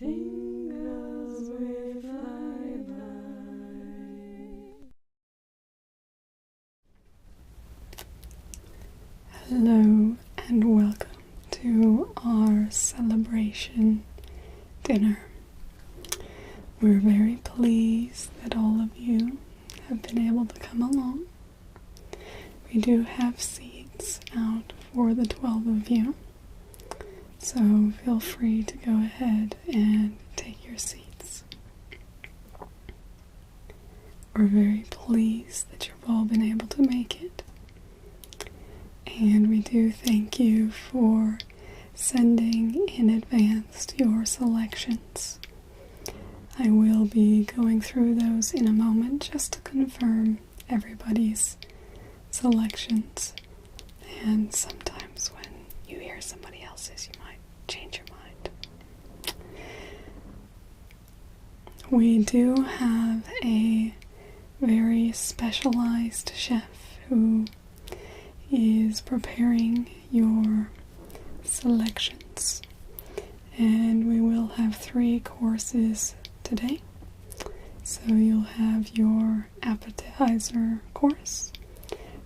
Tingles with light. Hello and welcome to our celebration dinner. We're very pleased that all of you have been able to come along. We do have seats out for the 12 of you, so feel free to go ahead and take your seats. We're very pleased that you've all been able to make it, and we do thank you for sending in advance your selections. I will be going through those in a moment just to confirm everybody's selections, and sometimes when you hear somebody else's you might change your mind. We do have a very specialized chef who is preparing your selections, and we will have 3 courses today. So you'll have your appetizer course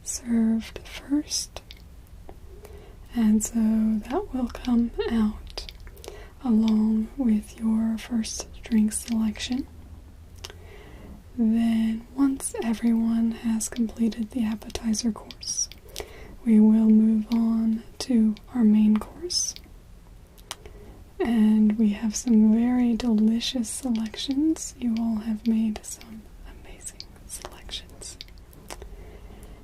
served first, and so that will come out along with your first drink selection. Then once everyone has completed the appetizer course, we will move on to our main course. And we have some very delicious selections. You all have made some amazing selections.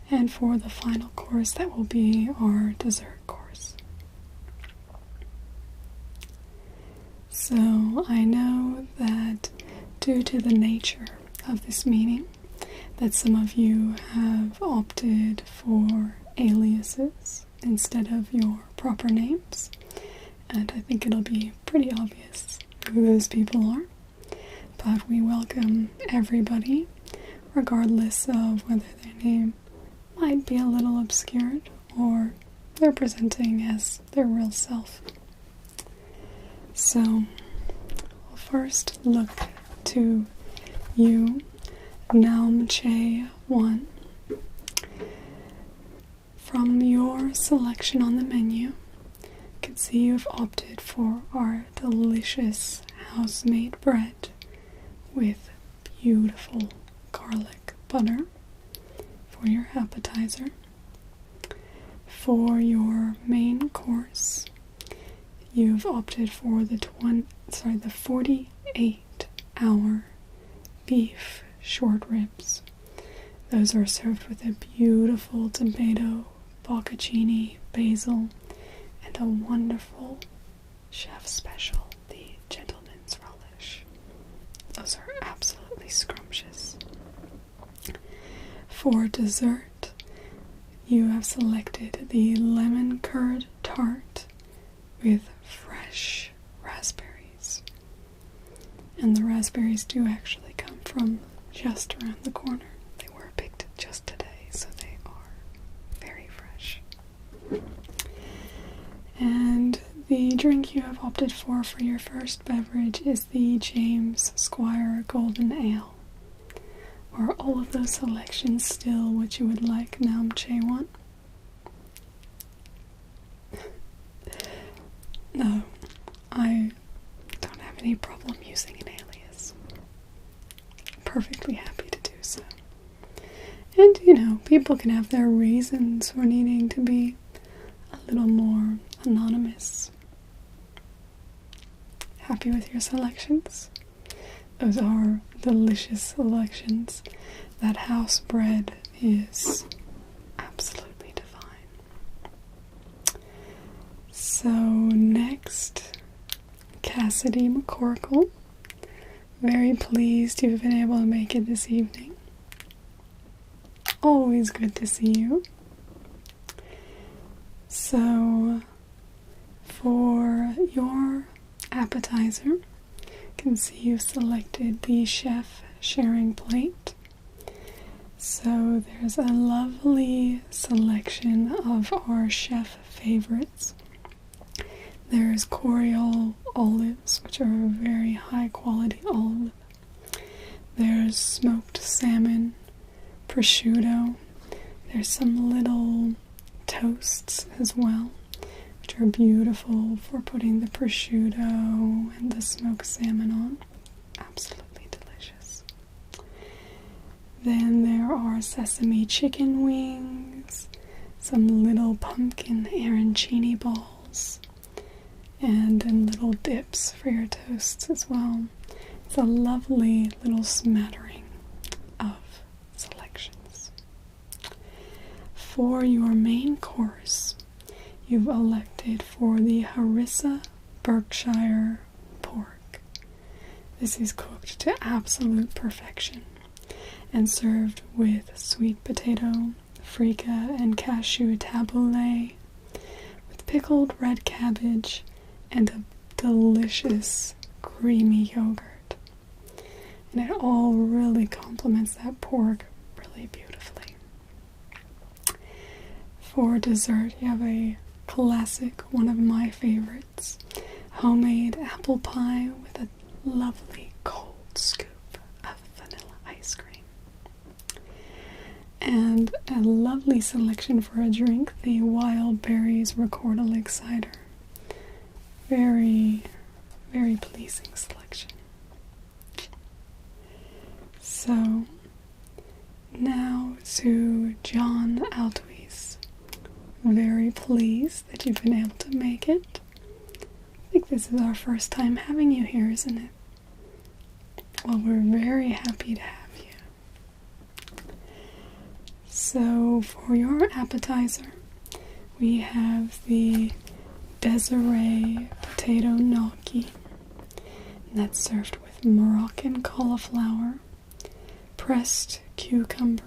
And for the final course, that will be our dessert course. So I know that due to the nature of this meeting, that some of you have opted for aliases instead of your proper names. And I think it'll be pretty obvious who those people are. But we welcome everybody, regardless of whether their name might be a little obscured or they're presenting as their real self. So, we'll first look to you, Naumche 1. From your selection on the menu, you can see you've opted for our delicious house-made bread with beautiful garlic butter for your appetizer. For your main course, you've opted for the 48-hour beef short ribs. Those are served with a beautiful tomato, bocconcini, basil, and a wonderful chef special, the gentleman's relish. Those are absolutely scrumptious. For dessert, you have selected the lemon curd tart with fresh raspberries. And the raspberries do actually come from just around the corner. They were picked just today, so they are very fresh. And the drink you have opted for your first beverage is the James Squire Golden Ale. Are all of those selections still what you would like, Naumche 1? No, I don't have any problem using an alias. Perfectly happy to do so. And, people can have their reasons for needing to be a little more anonymous. Happy with your selections? Those are delicious selections. That house bread is absolutely divine. So next, Cassidy McCorkle. Very pleased you've been able to make it this evening. Always good to see you. So, for your appetizer, you can see you've selected the chef sharing plate. So there's a lovely selection of our chef favorites. There's Coriol olives olives, which are a very high quality olive. There's smoked salmon, prosciutto. There's some little toasts as well, which are beautiful for putting the prosciutto and the smoked salmon on. Absolutely delicious. Then there are sesame chicken wings, some little pumpkin arancini balls, and then little dips for your toasts as well. It's a lovely little smattering of selections. For your main course, you've elected for the harissa Berkshire pork. This is cooked to absolute perfection and served with sweet potato, freekeh, and cashew tabbouleh, with pickled red cabbage and a delicious creamy yogurt. And it all really complements that pork really beautifully. For dessert, you have a classic, one of my favorites, homemade apple pie with a lovely cold scoop of vanilla ice cream. And a lovely selection for a drink, the Wild Berries Recorder cider. Very, very pleasing selection. So, now to John Altwies. Very pleased that you've been able to make it. I think this is our first time having you here, isn't it? Well, we're very happy to have you. So, for your appetizer, we have the Desiree potato gnocchi. And that's served with Moroccan cauliflower, pressed cucumber,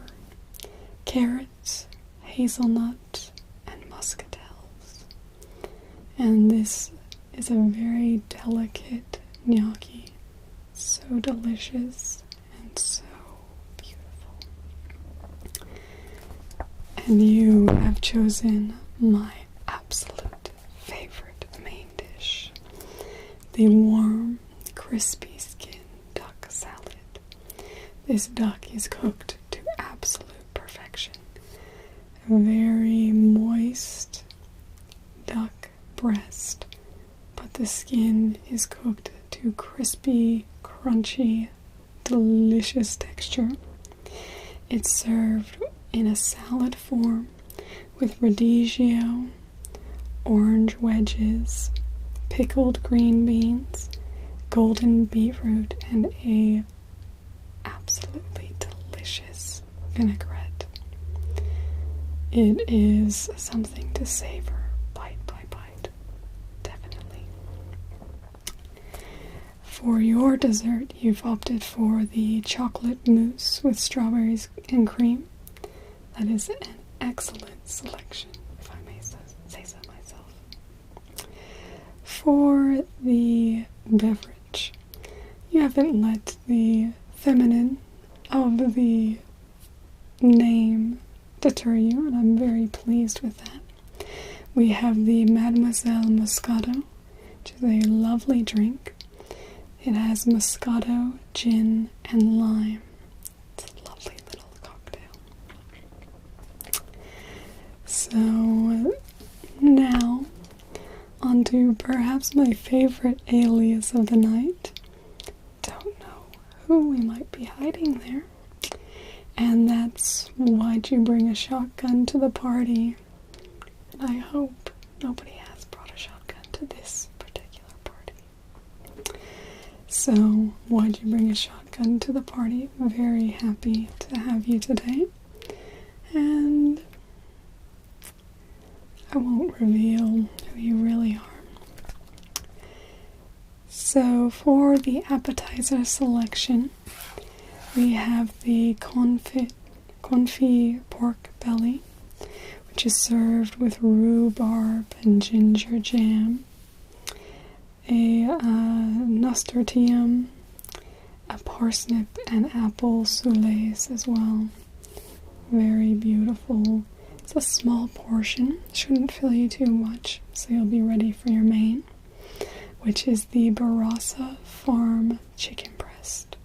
carrots, hazelnut, and muscatels. And this is a very delicate gnocchi, so delicious and so beautiful. And you have chosen my absolute favorite main dish, the warm, crispy skin duck salad. This duck is cooked to absolute perfection. A very moist duck breast, but the skin is cooked to crispy, crunchy, delicious texture. It's served in a salad form with radicchio, orange wedges, pickled green beans, golden beetroot, and a absolutely delicious vinaigrette. It is something to savor bite by bite, definitely. For your dessert, you've opted for the chocolate mousse with strawberries and cream. That is an excellent selection, if I may say so myself. For the beverage, you haven't let the feminine of the name deter you, and I'm very pleased with that. We have the Mademoiselle Moscato, which is a lovely drink. It has Moscato, gin, and lime. It's a lovely little cocktail. So now, on to perhaps my favorite alias of the night. Don't know who we might be hiding there. And that's Why'd You Bring a Shotgun to the Party? And I hope nobody has brought a shotgun to this particular party. So, Why'd You Bring a Shotgun to the Party? I'm very happy to have you today. And I won't reveal who you really are. So, for the appetizer selection, we have the confit pork belly, which is served with rhubarb and ginger jam, a nasturtium, a parsnip, and apple soufflés as well. Very beautiful. It's a small portion, shouldn't fill you too much, so you'll be ready for your main. which is the Barasa Farm chicken breast.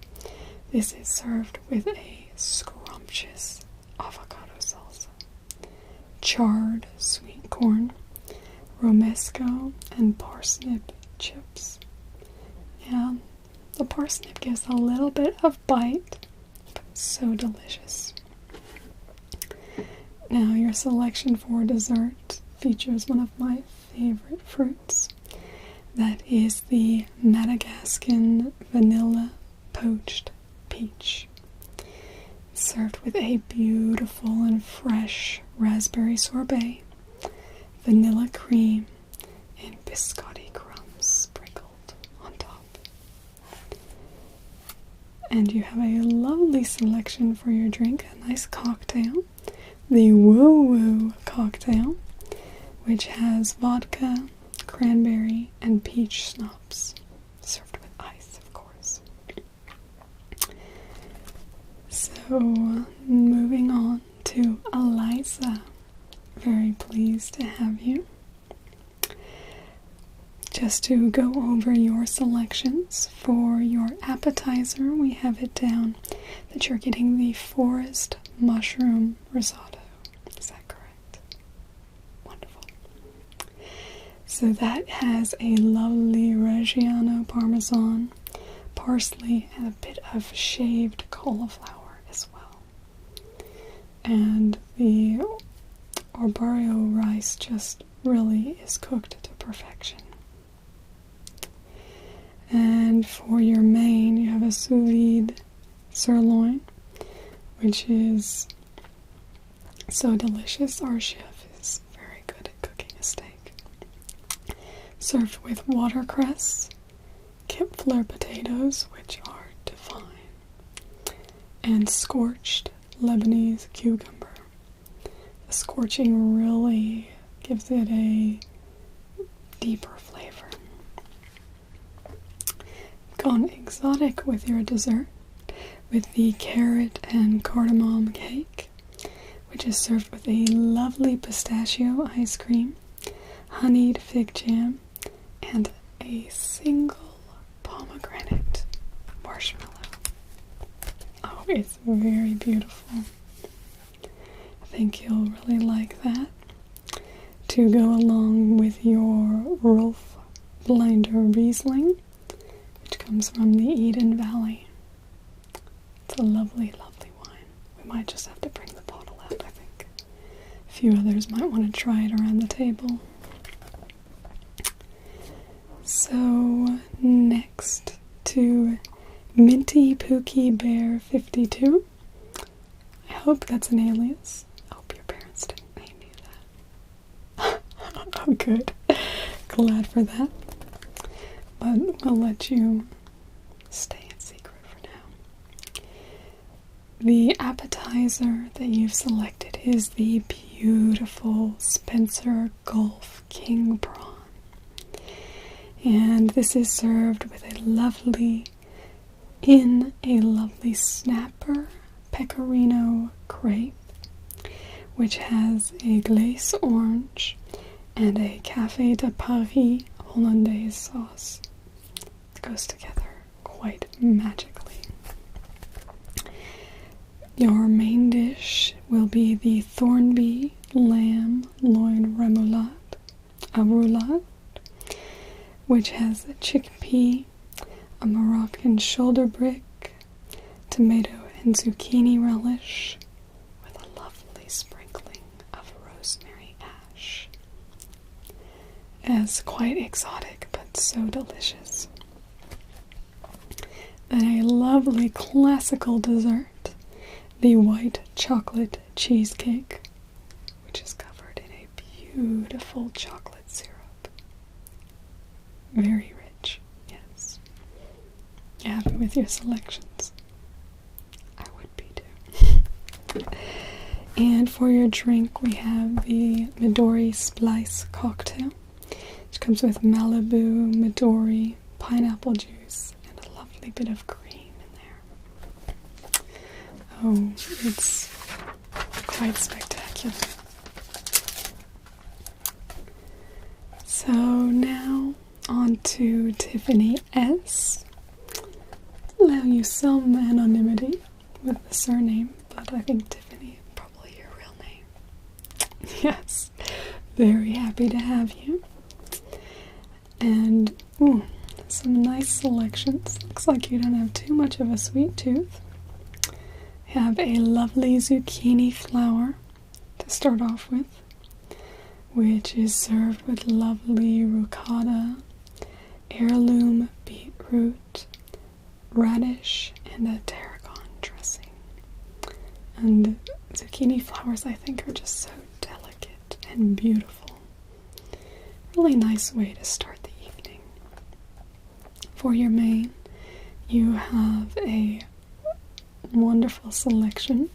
This is served with a scrumptious avocado salsa, charred sweet corn, romesco, and parsnip chips. Yeah, the parsnip gives a little bit of bite, but so delicious. Now your selection for dessert features one of my favorite fruits. That is the Madagascan vanilla poached peach. Served with a beautiful and fresh raspberry sorbet, vanilla cream, and biscotti crumbs sprinkled on top. And you have a lovely selection for your drink, a nice cocktail, the Woo Woo cocktail, which has vodka, cranberry, and peach schnapps, served with ice, of course. So, moving on to Eliza. Very pleased to have you. Just to go over your selections for your appetizer, we have it down that you're getting the forest mushroom risotto. Is that correct? Wonderful. So that has a lovely Reggiano Parmesan, parsley, and a bit of shaved cauliflower as well. And the arborio rice just really is cooked to perfection. And for your main, you have a sous vide sirloin, which is so delicious. Our chef is very good at cooking a steak. Served with watercress, Kipfler potatoes, which are divine, and scorched Lebanese cucumber. The scorching really gives it a deeper flavor. Gone exotic with your dessert with the carrot and cardamom cake, which is served with a lovely pistachio ice cream, honeyed fig jam, and a single pomegranate marshmallow. Oh, it's very beautiful. I think you'll really like that. To go along with your Rolf Blinder Riesling, which comes from the Eden Valley. It's a lovely, lovely wine. We might just have to bring the bottle out, I think. A few others might want to try it around the table. So, next to Minty Pookie Bear 52. I hope that's an alias. I hope your parents didn't name you that. Oh, good. Glad for that. But we'll let you stay in secret for now. The appetizer that you've selected is the beautiful Spencer Gulf King Prawn. And this is served with a lovely snapper pecorino crepe, which has a glace orange and a Café de Paris Hollandaise sauce. It goes together quite magically. Your main dish will be the Thornby lamb loin roulade, which has a chickpea, a Moroccan shoulder brick, tomato and zucchini relish, with a lovely sprinkling of rosemary ash. It's quite exotic, but so delicious. Then a lovely classical dessert, the white chocolate cheesecake, which is covered in a beautiful chocolate syrup. Very rich, yes. You happy with your selections? I would be too. And for your drink, we have the Midori Splice cocktail, which comes with Malibu, Midori, pineapple juice, and a lovely bit of cream in there. Oh, it's quite spectacular. So now on to Tiffany S. Allow you some anonymity with the surname, but I think Tiffany is probably your real name. Yes, very happy to have you. And, some nice selections. Looks like you don't have too much of a sweet tooth. You have a lovely zucchini flower to start off with, which is served with lovely ricotta, heirloom beetroot, radish, and a tarragon dressing. And zucchini flowers, I think, are just so delicate and beautiful. Really nice way to start the evening. For your main, you have a wonderful selection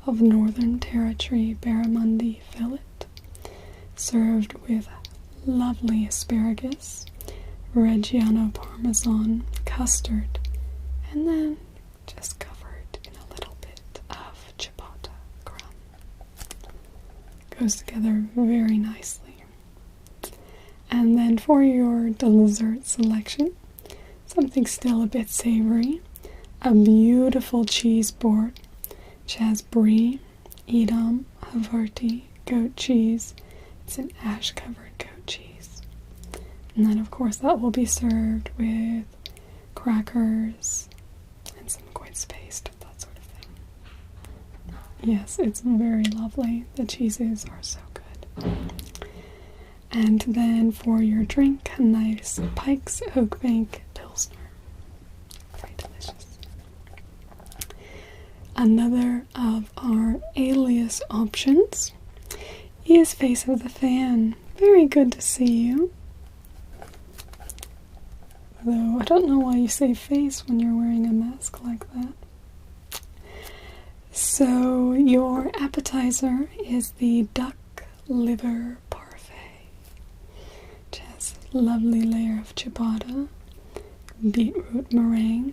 of Northern Territory barramundi fillet, served with lovely asparagus, Reggiano Parmesan, custard, and then just covered in a little bit of ciabatta crumb. Goes together very nicely. And then for your dessert selection, something still a bit savory, a beautiful cheese board, which has brie, Edam, Havarti, goat cheese. It's an ash-covered goat cheese. And then, of course, that will be served with crackers and some quince paste, that sort of thing. Yes, it's very lovely. The cheeses are so good. And then for your drink, a nice Pike's Oakbank Pilsner. Very delicious. Another of our alias options is Face of the Fan. Very good to see you. Though I don't know why you say face when you're wearing a mask like that. So your appetizer is the duck liver parfait, which has a lovely layer of ciabatta, beetroot meringue,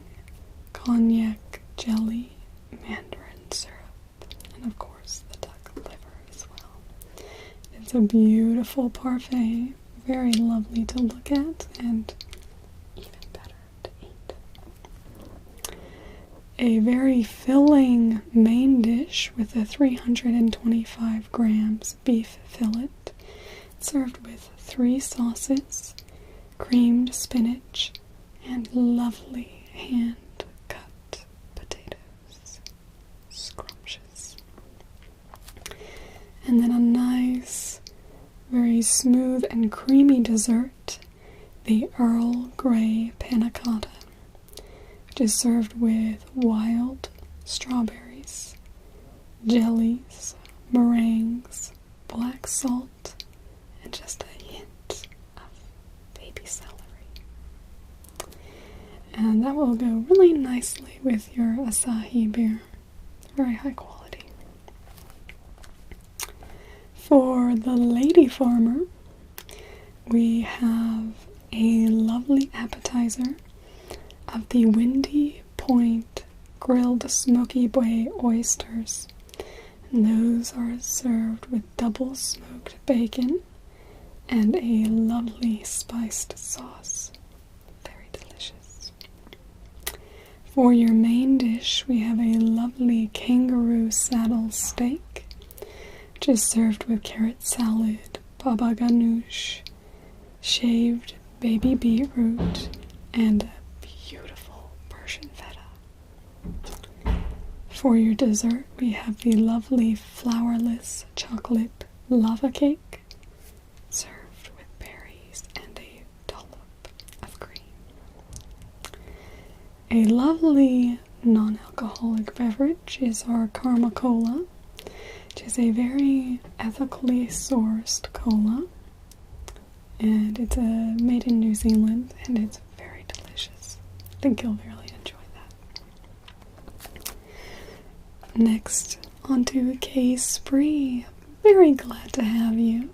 cognac jelly, mandarin syrup, and of course the duck liver as well. It's a beautiful parfait, very lovely to look at and even better to eat. A very filling main dish with a 325 grams beef fillet, served with 3 sauces, creamed spinach, and lovely hand-cut potatoes. Scrumptious. And then a nice, very smooth and creamy dessert, the Earl Grey Panna Cotta, which is served with wild strawberries, jellies, meringues, black salt, and just a hint of baby celery. And that will go really nicely with your Asahi beer. Very high quality. For the lady farmer, we have a lovely appetizer of the Windy Point grilled smoky bay oysters. And those are served with double smoked bacon and a lovely spiced sauce. Very delicious. For your main dish, we have a lovely kangaroo saddle steak, which is served with carrot salad, baba ganoush, shaved baby beetroot, and a beautiful Persian feta. For your dessert, we have the lovely flourless chocolate lava cake, served with berries and a dollop of cream. A lovely non-alcoholic beverage is our Karma Cola, which is a very ethically sourced cola. And it's made in New Zealand, and it's very delicious. I think you'll really enjoy that. Next, onto Kay Spree. Very glad to have you.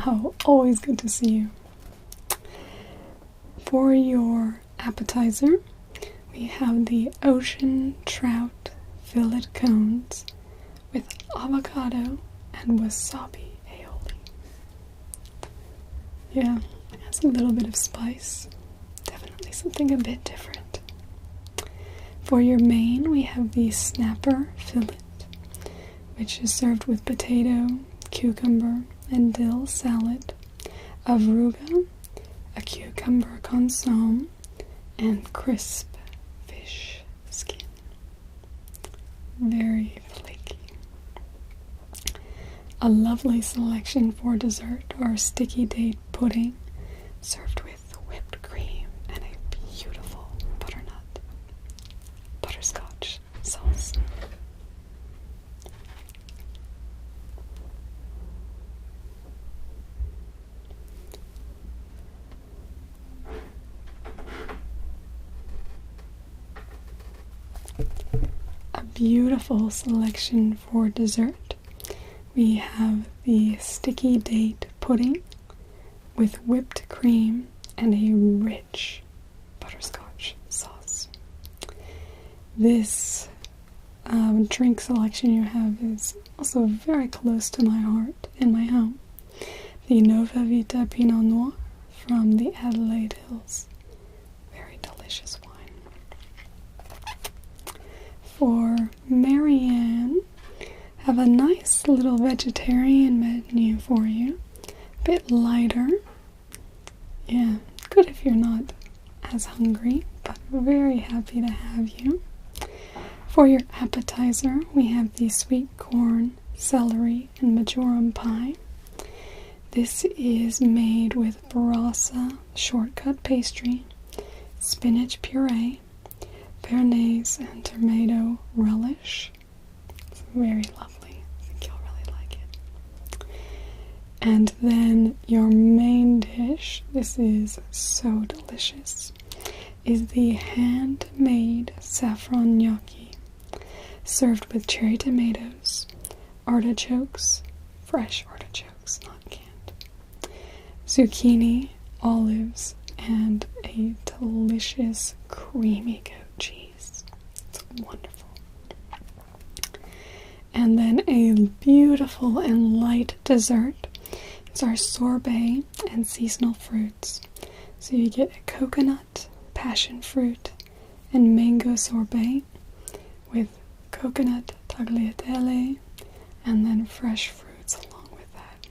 Oh, always good to see you. For your appetizer, we have the ocean trout fillet cones with avocado and wasabi aioli. Yeah, adds a little bit of spice. Definitely something a bit different. For your main, we have the snapper fillet, which is served with potato, cucumber, and dill salad, avruga, a cucumber consomme, and crisp fish skin. Very flaky. A lovely selection for dessert or sticky date pudding, served with whipped cream and a beautiful butternut butterscotch sauce. A beautiful selection for dessert. We have the sticky date pudding with whipped cream and a rich butterscotch sauce. This drink selection you have is also very close to my heart in my home. The Nova Vita Pinot Noir from the Adelaide Hills. Very delicious wine. For Marianne, have a nice little vegetarian menu for you. Bit lighter. Yeah, good if you're not as hungry, but very happy to have you. For your appetizer, we have the sweet corn, celery, and marjoram pie. This is made with burrata shortcut pastry, spinach puree, béarnaise, and tomato relish. It's very lovely. I think you'll really like it. And then your main dish, this is so delicious, is the handmade saffron gnocchi, served with cherry tomatoes, artichokes, fresh artichokes, not canned, zucchini, olives, and a delicious creamy goat cheese. It's wonderful. And then a beautiful and light dessert is our sorbet and seasonal fruits. So you get a coconut, passion fruit, and mango sorbet with coconut tagliatelle and then fresh fruits along with that.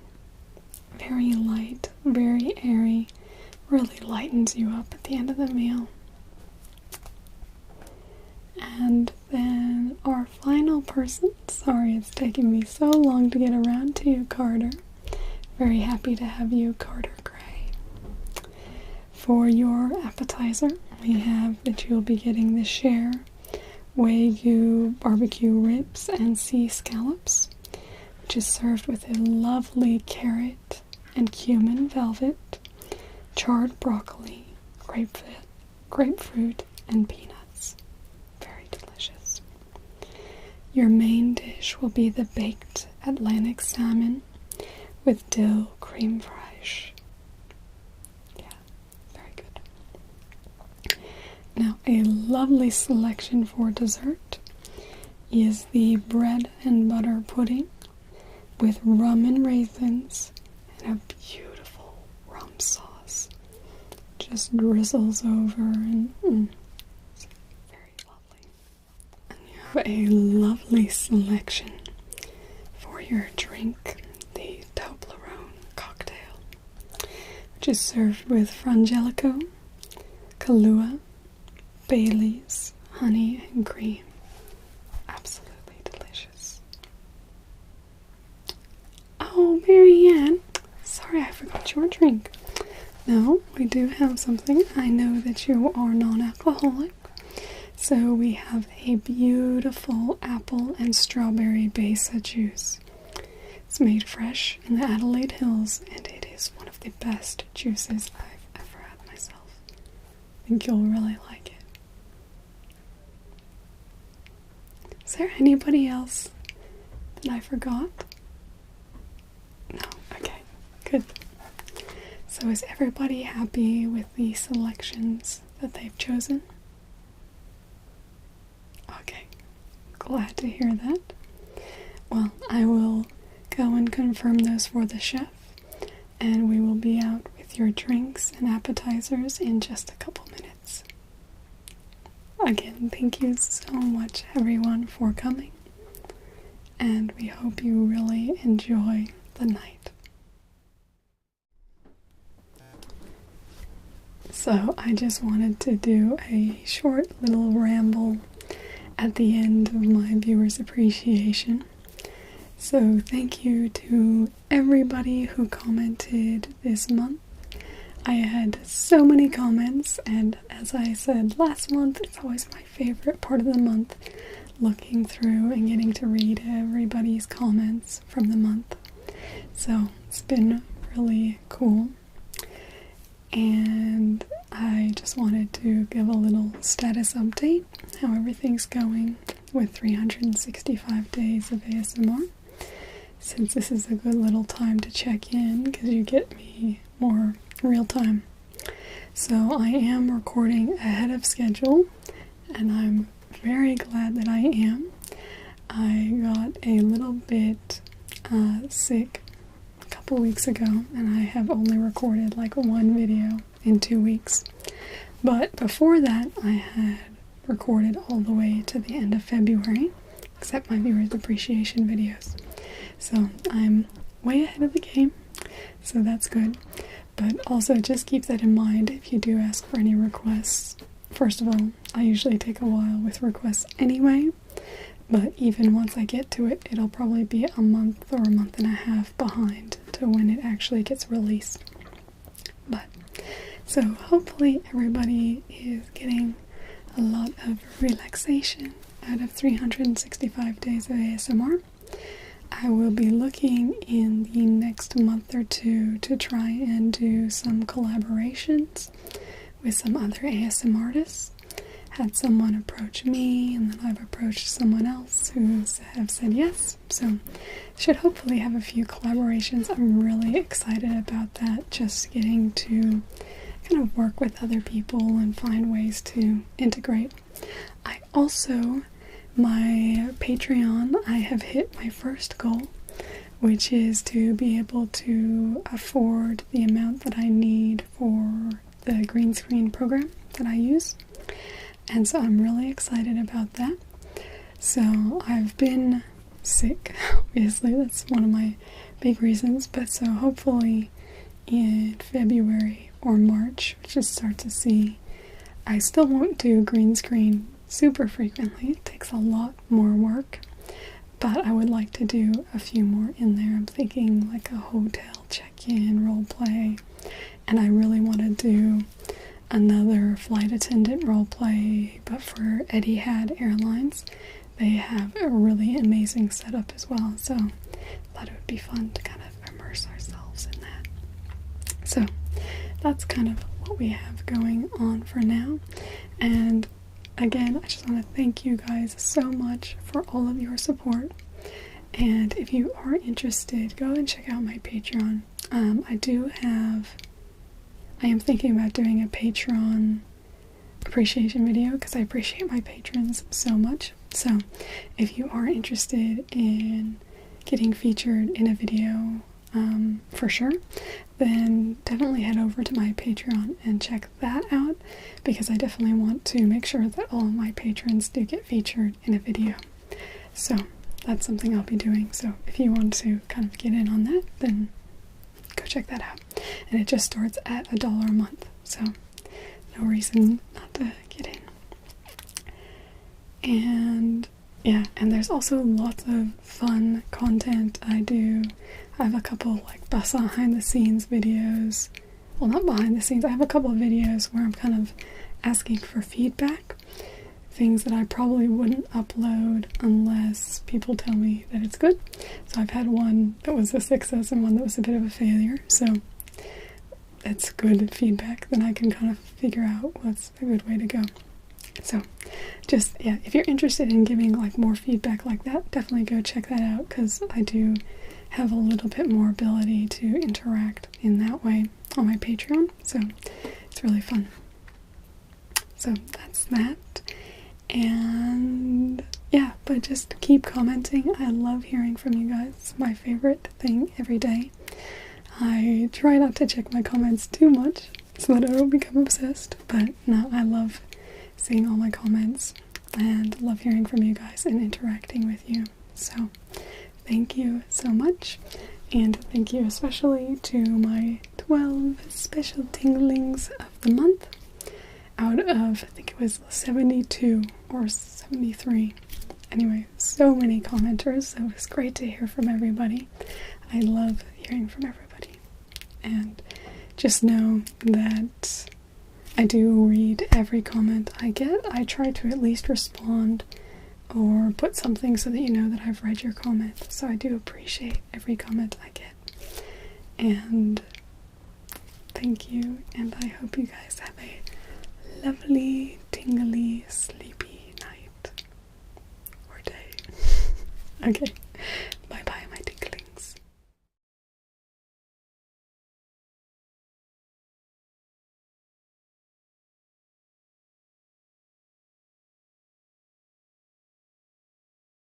Very light, very airy, really lightens you up at the end of the meal. And then our final person, sorry it's taking me so long to get around to you, Carter. Very happy to have you, Carter Gray. For your appetizer, we have that you'll be getting the share Wagyu barbecue ribs and sea scallops, which is served with a lovely carrot and cumin velvet, charred broccoli, grapefruit, and peanuts. Very delicious. Your main dish will be the baked Atlantic salmon with dill cream fraiche. Yeah, very good. Now, a lovely selection for dessert is the bread and butter pudding with rum and raisins and a beautiful rum sauce. Just drizzles over and it's very lovely. And you have a lovely selection for your drink, the Toblerone cocktail, which is served with Frangelico, Kahlua, Bailey's, honey, and cream. Absolutely delicious. Oh, Marianne, sorry I forgot your drink. No, we do have something. I know that you are non-alcoholic, so we have a beautiful apple and strawberry besa juice. It's made fresh in the Adelaide Hills, and it is one of the best juices I've ever had myself. I think you'll really like it. Is there anybody else that I forgot? No? Okay, good. So is everybody happy with the selections that they've chosen? Okay, glad to hear that. Well, I will go and confirm those for the chef, and we will be out with with your drinks and appetizers in just a couple minutes. Again, thank you so much everyone for coming, and we hope you really enjoy the night. So I just wanted to do a short little ramble at the end of my viewers' appreciation. So thank you to everybody who commented this month. I had so many comments, and as I said last month, it's always my favorite part of the month, looking through and getting to read everybody's comments from the month. So it's been really cool. And I just wanted to give a little status update, how everything's going with 365 days of ASMR, since this is a good little time to check in because you get me more real time. So I am recording ahead of schedule, and I'm very glad that I am. I got a little bit sick a couple weeks ago, and I have only recorded like one video in 2 weeks. But before that, I had recorded all the way to the end of February, except my viewers' appreciation videos. So I'm way ahead of the game, so that's good. But also just keep that in mind if you do ask for any requests. First of all, I usually take a while with requests anyway, but even once I get to it, it'll probably be a month or a month and a half behind to when it actually gets released. But, so hopefully everybody is getting a lot of relaxation out of 365 days of ASMR. I will be looking in the next month or two to try and do some collaborations with some other ASMR artists. Had someone approach me, and then I've approached someone else who have said yes. So should hopefully have a few collaborations. I'm really excited about that, just getting to kind of work with other people and find ways to integrate. I also, my Patreon, I have hit my first goal, which is to be able to afford the amount that I need for the green screen program that I use. And so I'm really excited about that. So I've been sick, obviously, that's one of my big reasons, but so hopefully in February or March, we should start to see. I still won't do green screen super frequently, it takes a lot more work, but I would like to do a few more in there. I'm thinking like a hotel check-in roleplay, and I really want to do another flight attendant roleplay, but for Etihad Airlines. They have a really amazing setup as well, so I thought it would be fun to kind of immerse ourselves in that. So that's kind of what we have going on for now, and again, I just want to thank you guys so much for all of your support. And if you are interested, go and check out my Patreon. I am thinking about doing a Patreon appreciation video because I appreciate my patrons so much. So if you are interested in getting featured in a video for sure, then definitely head over to my Patreon and check that out, because I definitely want to make sure that all of my patrons do get featured in a video. So that's something I'll be doing. So if you want to kind of get in on that, then go check that out. And it just starts at $1 a month, so no reason not to get in. And yeah, and there's also lots of fun content I do. I have a couple like behind the scenes videos. Well, not behind the scenes. I have a couple of videos where I'm kind of asking for feedback. Things that I probably wouldn't upload unless people tell me that it's good. So I've had one that was a success and one that was a bit of a failure. So that's good feedback. Then I can kind of figure out what's a good way to go. So just, yeah, if you're interested in giving like more feedback like that, definitely go check that out, because I do have a little bit more ability to interact in that way on my Patreon. So it's really fun. So that's that. And yeah, but just keep commenting. I love hearing from you guys. It's my favorite thing every day. I try not to check my comments too much so that I don't become obsessed, but no, I love seeing all my comments and love hearing from you guys and interacting with you. So thank you so much, and thank you especially to my 12 special tinglings of the month out of, I think it was 72 or 73. Anyway, so many commenters, so it was great to hear from everybody. I love hearing from everybody. And just know that I do read every comment I get. I try to at least respond or put something so that you know that I've read your comment. So I do appreciate every comment I get. And thank you, and I hope you guys have a lovely, tingly, sleepy night or day. Okay.